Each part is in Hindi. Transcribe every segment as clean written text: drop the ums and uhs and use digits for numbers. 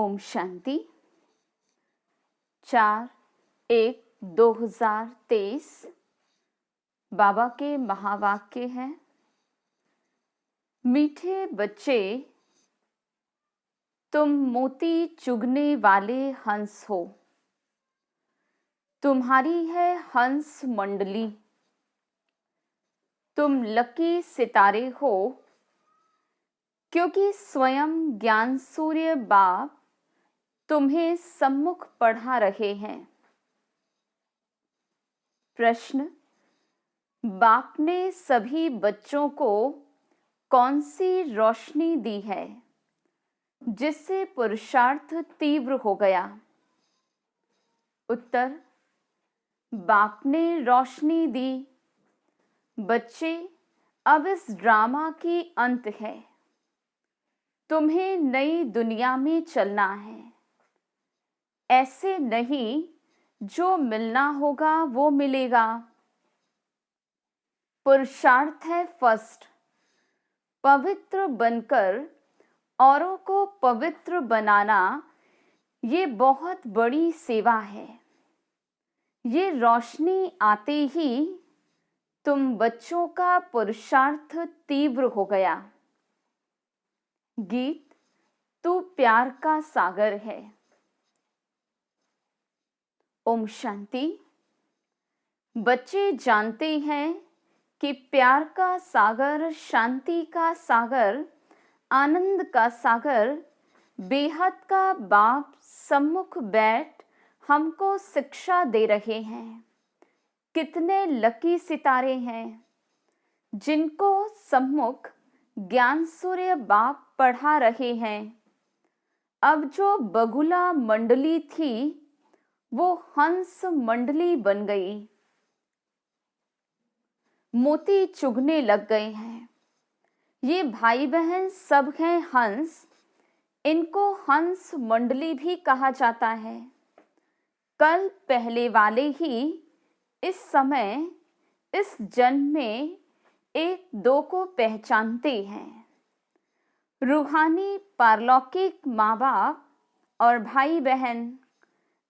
ओम शांति। 4/1/2023 बाबा के महावाक्य हैं। मीठे बच्चे, तुम मोती चुगने वाले हंस हो। तुम्हारी है हंस मंडली। तुम लकी सितारे हो, क्योंकि स्वयं ज्ञान सूर्य बाप तुम्हें सम्मुख पढ़ा रहे हैं। प्रश्न: बाप ने सभी बच्चों को कौन सी रोशनी दी है जिससे पुरुषार्थ तीव्र हो गया? उत्तर: बाप ने रोशनी दी। बच्चे, अब इस ड्रामा की अंत है। तुम्हें नई दुनिया में चलना है। ऐसे नहीं, जो मिलना होगा वो मिलेगा। पुरुषार्थ है फर्स्ट, पवित्र बनकर औरों को पवित्र बनाना। ये बहुत बड़ी सेवा है। ये रोशनी आते ही तुम बच्चों का पुरुषार्थ तीव्र हो गया। गीत: तू प्यार का सागर है। ओम शांति। बच्चे जानते हैं कि प्यार का सागर, शांति का सागर, आनंद का सागर, बेहद का बाप सम्मुख बैठ हमको शिक्षा दे रहे हैं। कितने लकी सितारे हैं जिनको सम्मुख ज्ञान सूर्य बाप पढ़ा रहे हैं। अब जो बगुला मंडली थी वो हंस मंडली बन गई। मोती चुगने लग गए हैं। ये भाई बहन सब हैं हंस। इनको हंस मंडली भी कहा जाता है। कल पहले वाले ही इस समय, इस जन्म में एक दो को पहचानते हैं। रूहानी पारलौकिक माँ बाप और भाई बहन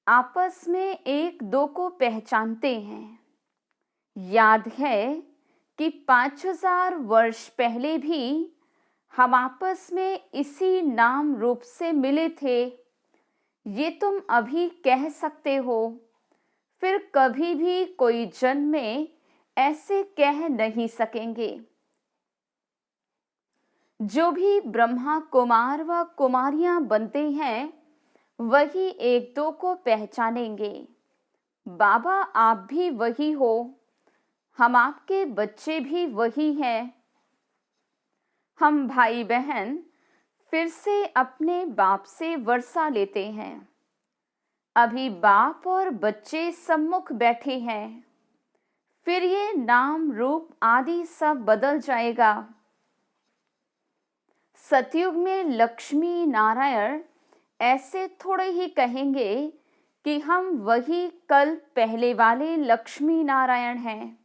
आपस में एक दो को पहचानते हैं। याद है कि 5000 वर्ष पहले भी हम आपस में इसी नाम रूप से मिले थे। ये तुम अभी कह सकते हो, फिर कभी भी कोई जन्म में ऐसे कह नहीं सकेंगे। जो भी ब्रह्मा कुमार व कुमारियां बनते हैं वही एक दो को पहचानेंगे। बाबा आप भी वही हो, हम आपके बच्चे भी वही हैं। हम भाई बहन फिर से अपने बाप से वर्षा लेते हैं। अभी बाप और बच्चे सम्मुख बैठे हैं। फिर ये नाम रूप आदि सब बदल जाएगा। सतयुग में लक्ष्मी नारायण ऐसे थोड़े ही कहेंगे कि हम वही कल पहले वाले लक्ष्मी नारायण हैं।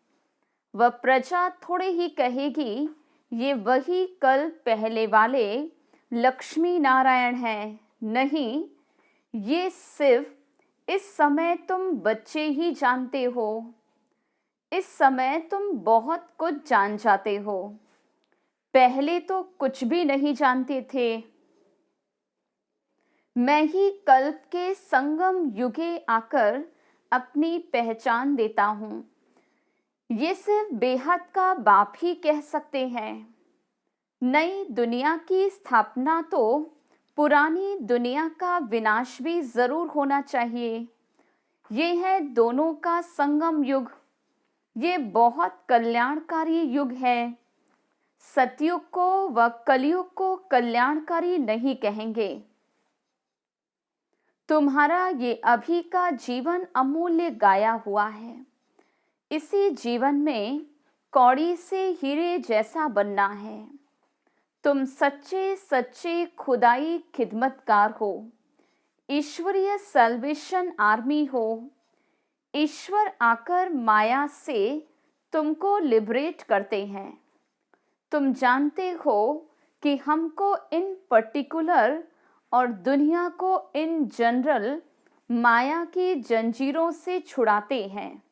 वह प्रजा थोड़े ही कहेगी ये वही कल पहले वाले लक्ष्मी नारायण हैं। नहीं, ये सिर्फ इस समय तुम बच्चे ही जानते हो। इस समय तुम बहुत कुछ जान जाते हो। पहले तो कुछ भी नहीं जानते थे। मैं ही कल्प के संगम युगे आकर अपनी पहचान देता हूँ। ये सिर्फ बेहद का बाप ही कह सकते हैं। नई दुनिया की स्थापना तो पुरानी दुनिया का विनाश भी जरूर होना चाहिए। ये है दोनों का संगम युग। ये बहुत कल्याणकारी युग है। सतयुग को व कलयुग को कल्याणकारी नहीं कहेंगे। तुम्हारा ये अभी का जीवन अमूल्य गाया हुआ है। इसी जीवन में कौड़ी से हीरे जैसा बनना है। तुम सच्चे सच्चे खुदाई खिदमतकार हो। ईश्वरीय सल्वेशन आर्मी हो। ईश्वर आकर माया से तुमको लिबरेट करते हैं। तुम जानते हो कि हमको इन पर्टिकुलर और दुनिया को इन जनरल माया की जंजीरों से छुड़ाते हैं।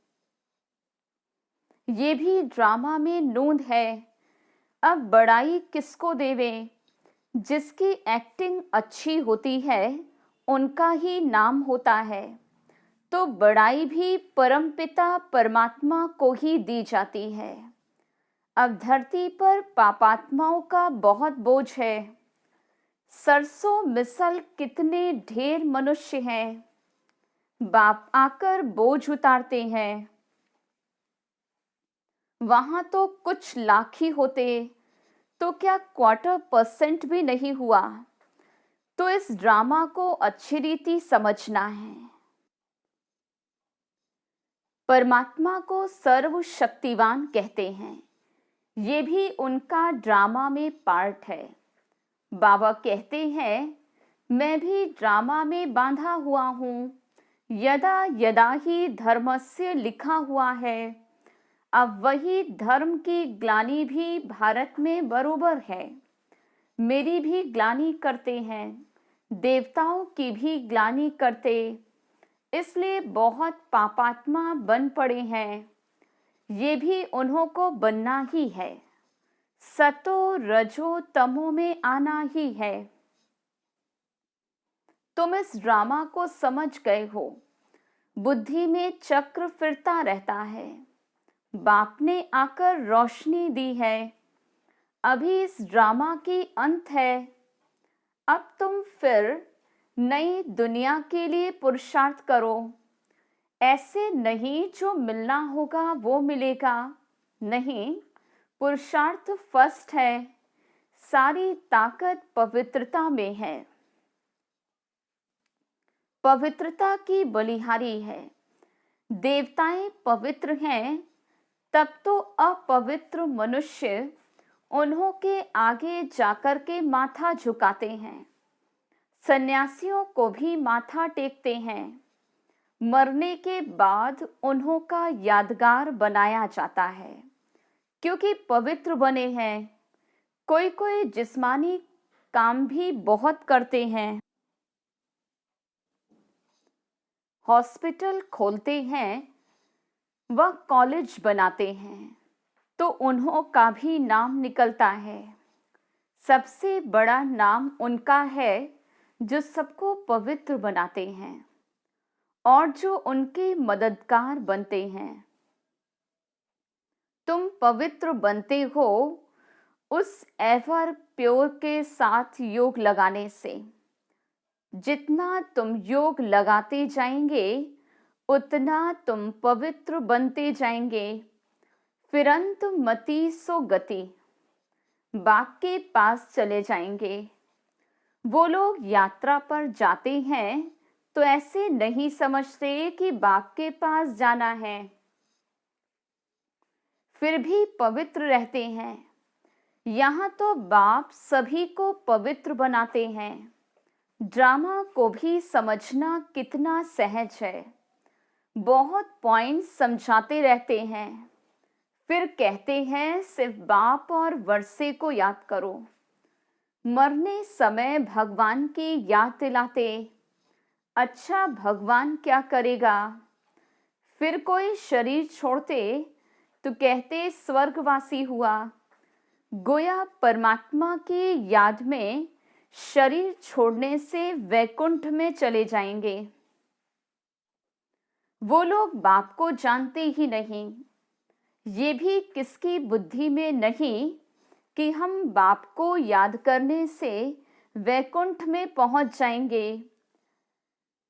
ये भी ड्रामा में नूंद है। अब बड़ाई किसको देवे? जिसकी एक्टिंग अच्छी होती है उनका ही नाम होता है। तो बड़ाई भी परमपिता परमात्मा को ही दी जाती है। अब धरती पर पापात्माओं का बहुत बोझ है। सरसों मिसल कितने ढेर मनुष्य हैं, बाप आकर बोझ उतारते हैं। वहां तो कुछ लाख ही होते, तो क्या 1/4% भी नहीं हुआ। तो इस ड्रामा को अच्छी रीति समझना है। परमात्मा को सर्वशक्तिवान कहते हैं। ये भी उनका ड्रामा में पार्ट है। बाबा कहते हैं, मैं भी ड्रामा में बांधा हुआ हूँ। यदा यदा ही धर्मस्य लिखा हुआ है। अब वही धर्म की ग्लानि भी भारत में बरोबर है। मेरी भी ग्लानि करते हैं, देवताओं की भी ग्लानि करते, इसलिए बहुत पापात्मा बन पड़े हैं। ये भी उन्हों को बनना ही है। सतो रजो तमो में आना ही है। तुम इस ड्रामा को समझ गए हो। बुद्धि में चक्र फिरता रहता है। बाप ने आकर रोशनी दी है। अभी इस ड्रामा की अंत है। अब तुम फिर नई दुनिया के लिए पुरुषार्थ करो। ऐसे नहीं जो मिलना होगा वो मिलेगा, नहीं, पुरुषार्थ फर्स्ट है। सारी ताकत पवित्रता में है। पवित्रता की बलिहारी है। देवताएं पवित्र हैं, तब तो अपवित्र मनुष्य उन्हों के आगे जाकर के माथा झुकाते हैं। सन्यासियों को भी माथा टेकते हैं। मरने के बाद उन्हों का यादगार बनाया जाता है, क्योंकि पवित्र बने हैं। कोई कोई जिस्मानी काम भी बहुत करते हैं। हॉस्पिटल खोलते हैं, वह कॉलेज बनाते हैं, तो उन्हों का भी नाम निकलता है। सबसे बड़ा नाम उनका है जो सबको पवित्र बनाते हैं और जो उनके मददगार बनते हैं। तुम पवित्र बनते हो उस एवर प्योर के साथ योग लगाने से। जितना तुम योग लगाते जाएंगे उतना तुम पवित्र बनते जाएंगे। फिरंत मति सो गति, बाप के पास चले जाएंगे। वो लोग यात्रा पर जाते हैं तो ऐसे नहीं समझते कि बाप के पास जाना है, फिर भी पवित्र रहते हैं। यहाँ तो बाप सभी को पवित्र बनाते हैं। ड्रामा को भी समझना कितना सहज है। बहुत पॉइंट समझाते रहते हैं, फिर कहते हैं सिर्फ बाप और वर्षे को याद करो। मरने समय भगवान की याद दिलाते। अच्छा, भगवान क्या करेगा? फिर कोई शरीर छोड़ते तो कहते स्वर्गवासी हुआ। गोया परमात्मा की याद में शरीर छोड़ने से वैकुंठ में चले जाएंगे। वो लोग बाप को जानते ही नहीं। ये भी किसकी बुद्धि में नहीं कि हम बाप को याद करने से वैकुंठ में पहुंच जाएंगे।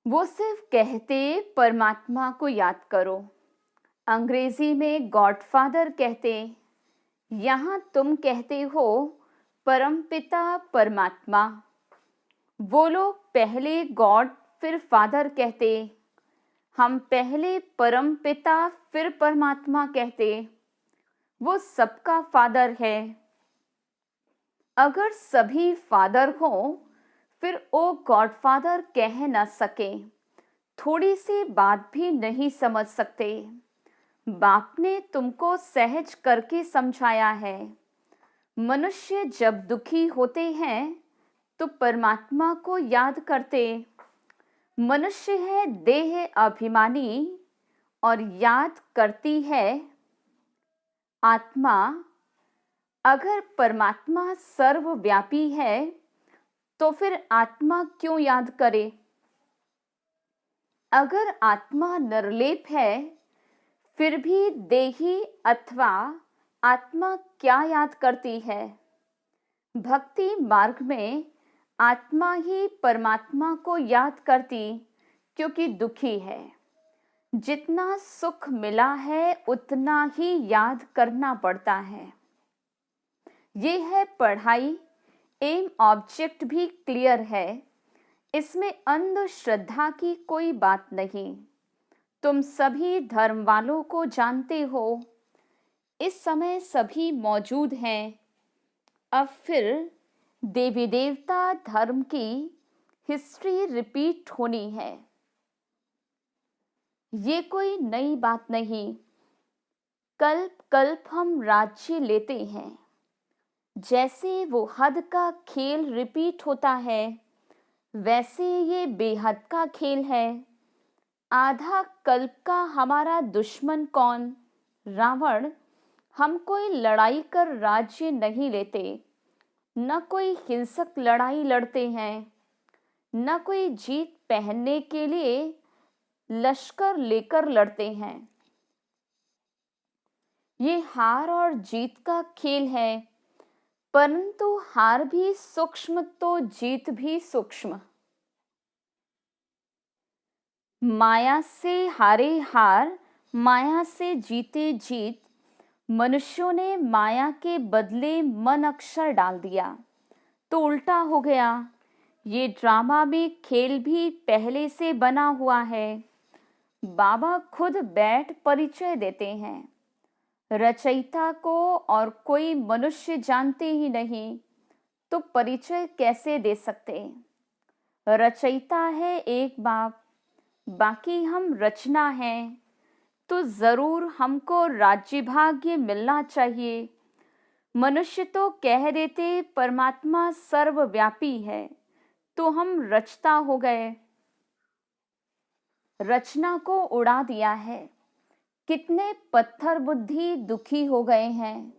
वो सिर्फ कहते परमात्मा को याद करो। अंग्रेजी में गॉडफादर कहते, यहाँ तुम कहते हो परमपिता परमात्मा। वो लोग पहले गॉड फिर फादर कहते, हम पहले परम पिता फिर परमात्मा कहते। वो सबका फादर है। अगर सभी फादर हों फिर ओ गॉडफादर कह न सके। थोड़ी सी बात भी नहीं समझ सकते। बाप ने तुमको सहज करके समझाया है। मनुष्य जब दुखी होते हैं तो परमात्मा को याद करते। मनुष्य है देह अभिमानी और याद करती है आत्मा। अगर परमात्मा सर्वव्यापी है तो फिर आत्मा क्यों याद करे? अगर आत्मा निर्लेप है फिर भी देही अथवा आत्मा क्या याद करती है? भक्ति मार्ग में आत्मा ही परमात्मा को याद करती क्योंकि दुखी है। जितना सुख मिला है उतना ही याद करना पड़ता है। ये है पढ़ाई, एम ऑब्जेक्ट भी क्लियर है, इसमें अंधश्रद्धा की कोई बात नहीं। तुम सभी धर्म वालों को जानते हो, इस समय सभी मौजूद हैं। अब फिर देवी देवता धर्म की हिस्ट्री रिपीट होनी है। ये कोई नई बात नहीं। कल्प कल्प हम राज्य लेते हैं। जैसे वो हद का खेल रिपीट होता है वैसे ये बेहद का खेल है। आधा कल्प का हमारा दुश्मन कौन? रावण। हम कोई लड़ाई कर राज्य नहीं लेते, न कोई हिंसक लड़ाई लड़ते हैं, न कोई जीत पहनने के लिए लश्कर लेकर लड़ते हैं। ये हार और जीत का खेल है, परंतु हार भी सूक्ष्म तो जीत भी सूक्ष्म। माया से हारे हार, माया से जीते जीत। मनुष्यों ने माया के बदले मन अक्षर डाल दिया तो उल्टा हो गया। ये ड्रामा में खेल भी पहले से बना हुआ है। बाबा खुद बैठ परिचय देते हैं। रचयिता को और कोई मनुष्य जानते ही नहीं तो परिचय कैसे दे सकते? रचयिता है एक बाप, बाकी हम रचना हैं, तो जरूर हमको राज्य भाग्य मिलना चाहिए। मनुष्य तो कह देते परमात्मा सर्वव्यापी है तो हम रचता हो गए। रचना को उड़ा दिया है। कितने पत्थर बुद्धि दुखी हो गए हैं।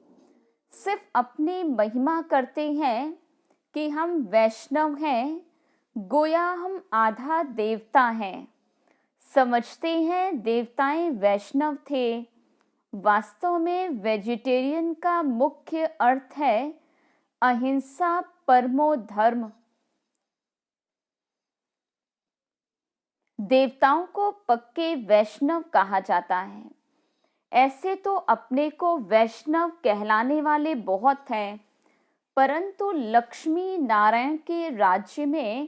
सिर्फ अपनी महिमा करते हैं कि हम वैष्णव हैं, गोया हम आधा देवता हैं। समझते हैं देवताएं वैष्णव थे। वास्तव में वेजिटेरियन का मुख्य अर्थ है अहिंसा परमो धर्म। देवताओं को पक्के वैष्णव कहा जाता है। ऐसे तो अपने को वैष्णव कहलाने वाले बहुत हैं, परंतु लक्ष्मी नारायण के राज्य में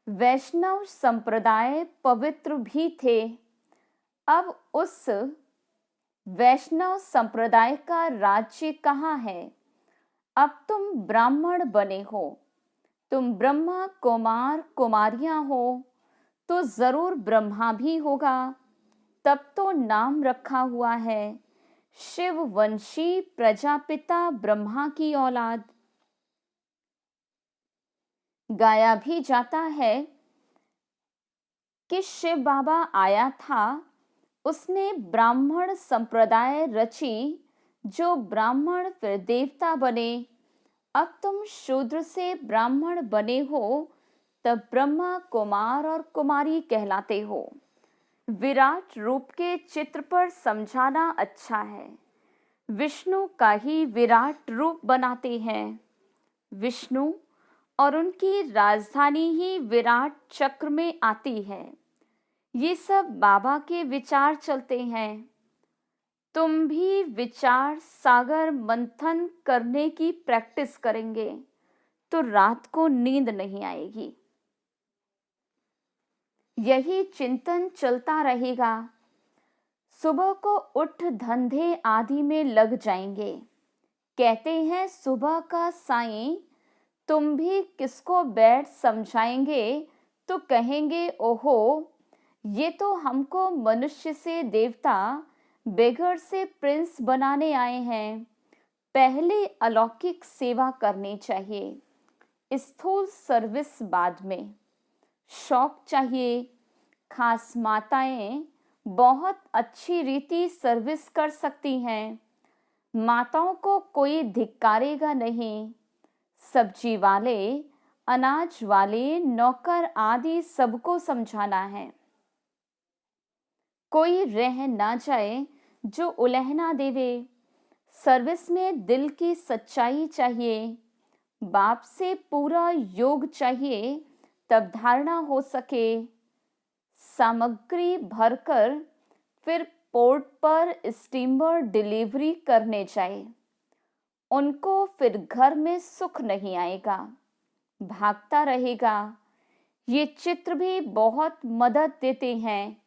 वैष्णव संप्रदाय पवित्र भी थे। अब उस वैष्णव संप्रदाय का राज्य कहाँ है? अब तुम ब्राह्मण बने हो, तुम ब्रह्मा कुमार कुमारियां हो, तो जरूर ब्रह्मा भी होगा। तब तो नाम रखा हुआ है शिव वंशी प्रजापिता ब्रह्मा की औलाद। गाया भी जाता है कि शिव बाबा आया था, उसने ब्राह्मण संप्रदाय रची, जो ब्राह्मण फिर देवता बने। अब तुम शूद्र से ब्राह्मण बने हो, तब ब्रह्मा कुमार और कुमारी कहलाते हो। विराट रूप के चित्र पर समझाना अच्छा है। विष्णु का ही विराट रूप बनाते हैं। विष्णु और उनकी राजधानी ही विराट चक्र में आती है। ये सब बाबा के विचार चलते हैं। तुम भी विचार सागर मंथन करने की प्रैक्टिस करेंगे तो रात को नींद नहीं आएगी। यही चिंतन चलता रहेगा। सुबह को उठ धंधे आदि में लग जाएंगे। कहते हैं सुबह का साईं, तुम भी किसको बैठ समझाएंगे तो कहेंगे ओहो, ये तो हमको मनुष्य से देवता, बेघर से प्रिंस बनाने आए हैं। पहले अलौकिक सेवा करनी चाहिए। स्थूल सर्विस बाद में। शौक चाहिए। खास माताएं बहुत अच्छी रीति सर्विस कर सकती हैं। माताओं को कोई धिक्कारेगा नहीं। सब्जी वाले, अनाज वाले, नौकर आदि सबको समझाना है। कोई रह ना जाए जो उलहना देवे। सर्विस में दिल की सच्चाई चाहिए। बाप से पूरा योग चाहिए, तब धारणा हो सके। सामग्री भरकर फिर पोर्ट पर स्टीमर डिलीवरी करने जाए। उनको फिर घर में सुख नहीं आएगा, भागता रहेगा। ये चित्र भी बहुत मदद देते हैं।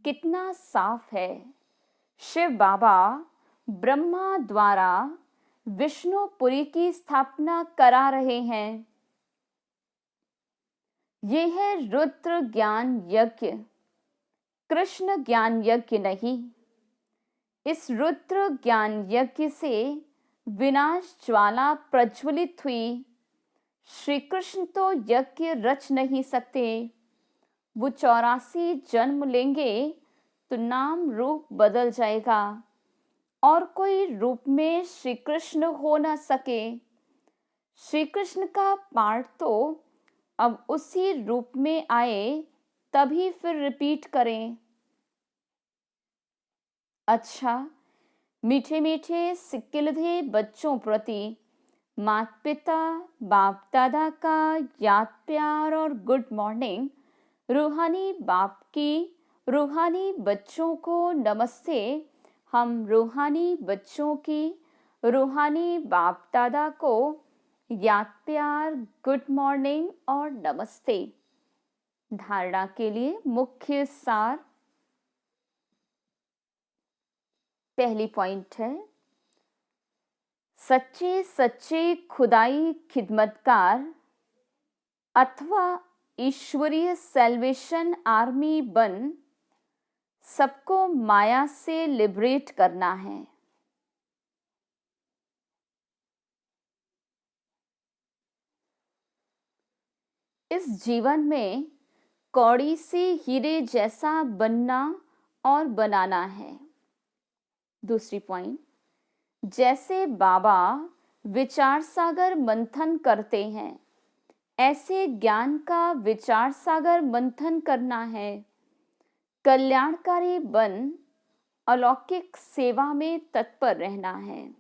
कितना साफ है। शिव बाबा ब्रह्मा द्वारा विष्णुपुरी की स्थापना करा रहे हैं। ये है रुद्र ज्ञान यज्ञ, कृष्ण ज्ञान यज्ञ नहीं। इस रुद्र ज्ञान यज्ञ से विनाश ज्वाला प्रज्वलित हुई। श्री कृष्ण तो यज्ञ रच नहीं सकते। वो 84 जन्म लेंगे तो नाम रूप बदल जाएगा और कोई रूप में श्री कृष्ण हो ना सके। श्री कृष्ण का पाठ तो अब उसी रूप में आए, तभी फिर रिपीट करें। अच्छा, मीठे मीठे सिक्किलधे बच्चों प्रति माता पिता बाप दादा का याद प्यार और गुड मॉर्निंग। रूहानी बाप की रूहानी बच्चों को नमस्ते। हम रूहानी बच्चों की रूहानी बाप दादा को याद प्यार, गुड मॉर्निंग और नमस्ते। धारणा के लिए मुख्य सार। पहली पॉइंट है, सच्चे सच्चे खुदाई खिदमतकार अथवा ईश्वरीय सेल्वेशन आर्मी बन सबको माया से लिबरेट करना है। इस जीवन में कौड़ी से हीरे जैसा बनना और बनाना है। दूसरी पॉइंट, जैसे बाबा विचार सागर मंथन करते हैं, ऐसे ज्ञान का विचार सागर मंथन करना है। कल्याणकारी बन अलौकिक सेवा में तत्पर रहना है।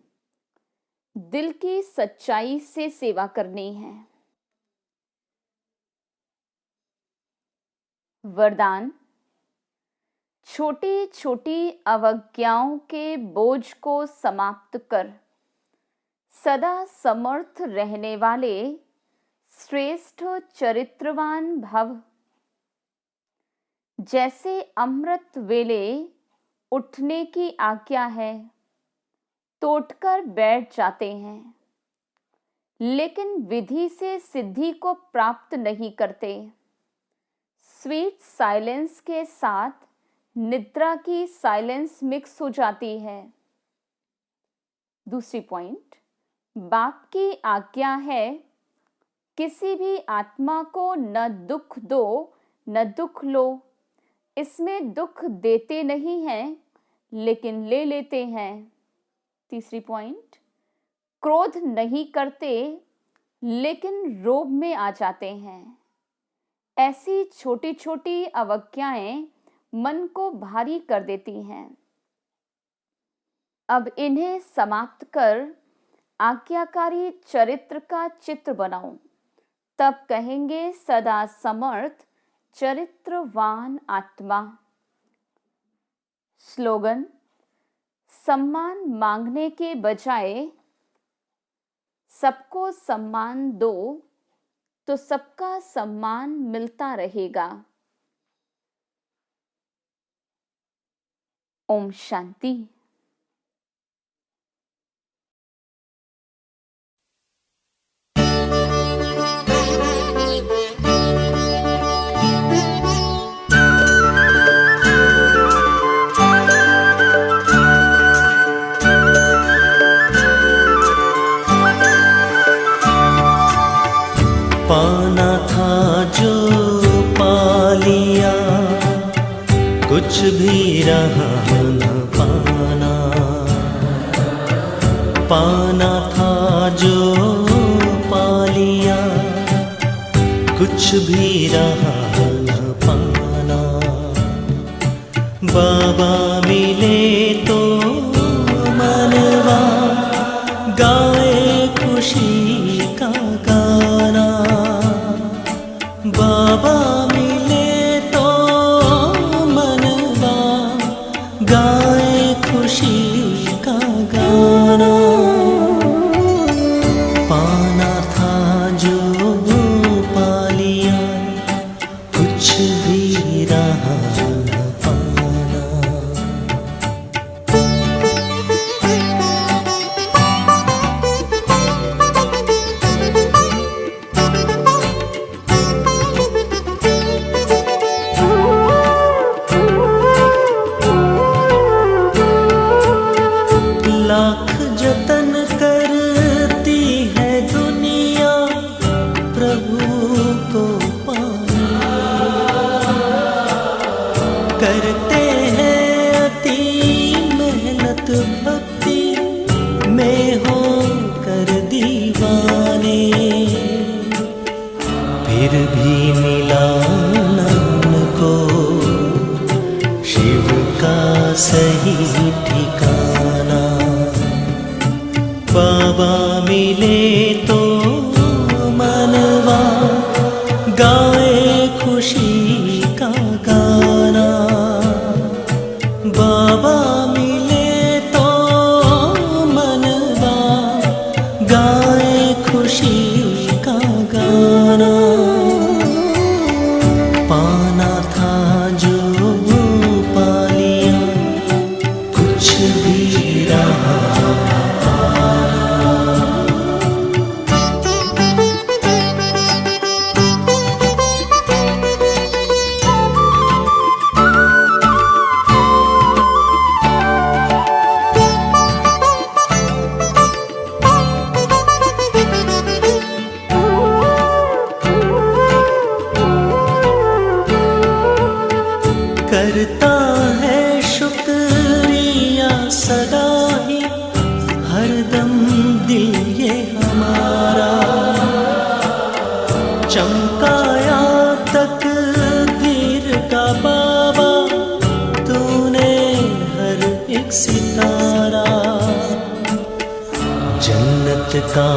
दिल की सच्चाई से सेवा करनी है। वरदान, छोटी छोटी अवज्ञाओं के बोझ को समाप्त कर सदा समर्थ रहने वाले श्रेष्ठ चरित्रवान भव। जैसे अमृत वेले उठने की आज्ञा है तो उठकर बैठ जाते हैं, लेकिन विधि से सिद्धि को प्राप्त नहीं करते। स्वीट साइलेंस के साथ निद्रा की साइलेंस मिक्स हो जाती है। दूसरी पॉइंट, बाप की आज्ञा है किसी भी आत्मा को न दुख दो न दुख लो। इसमें दुख देते नहीं हैं, लेकिन ले लेते हैं। तीसरी पॉइंट, क्रोध नहीं करते लेकिन रोब में आ जाते हैं। ऐसी छोटी छोटी अवज्ञाएं मन को भारी कर देती हैं। अब इन्हें समाप्त कर आज्ञाकारी चरित्र का चित्र बनाओ, तब कहेंगे सदा समर्थ चरित्रवान आत्मा। स्लोगन, सम्मान मांगने के बजाय सबको सम्मान दो तो सबका सम्मान मिलता रहेगा। ओम शांति। पाना था जो पा लिया, कुछ भी रहा न पाना। पाना था जो पा लिया, कुछ भी रहा न पाना। बाबा मिले तो मनवा गाए खुशी का गाना। बाबा मिले तो मनवा गाए खुशी का गाना। पाना था जो पा लिया, कुछ भी रहा न पाना। लाख जतन करती है दुनिया प्रभु को पाने, करते हैं अति मेहनत भक्ति में हो कर दीवाने। फिर भी मिला न उनको शिव का सही ठिकाना। बाबा मिले तो मनवा गाए खुशी का गाना। बाबा मिले तो मनवा गाए खुशी का गाना। पाना था जो पा लिया, कुछ भी रहा न पाना। करता है शुक्रिया सदा ही हरदम दिल ये हमारा। चमकाया तकदीर का बाबा तूने हर एक सितारा। जन्नत का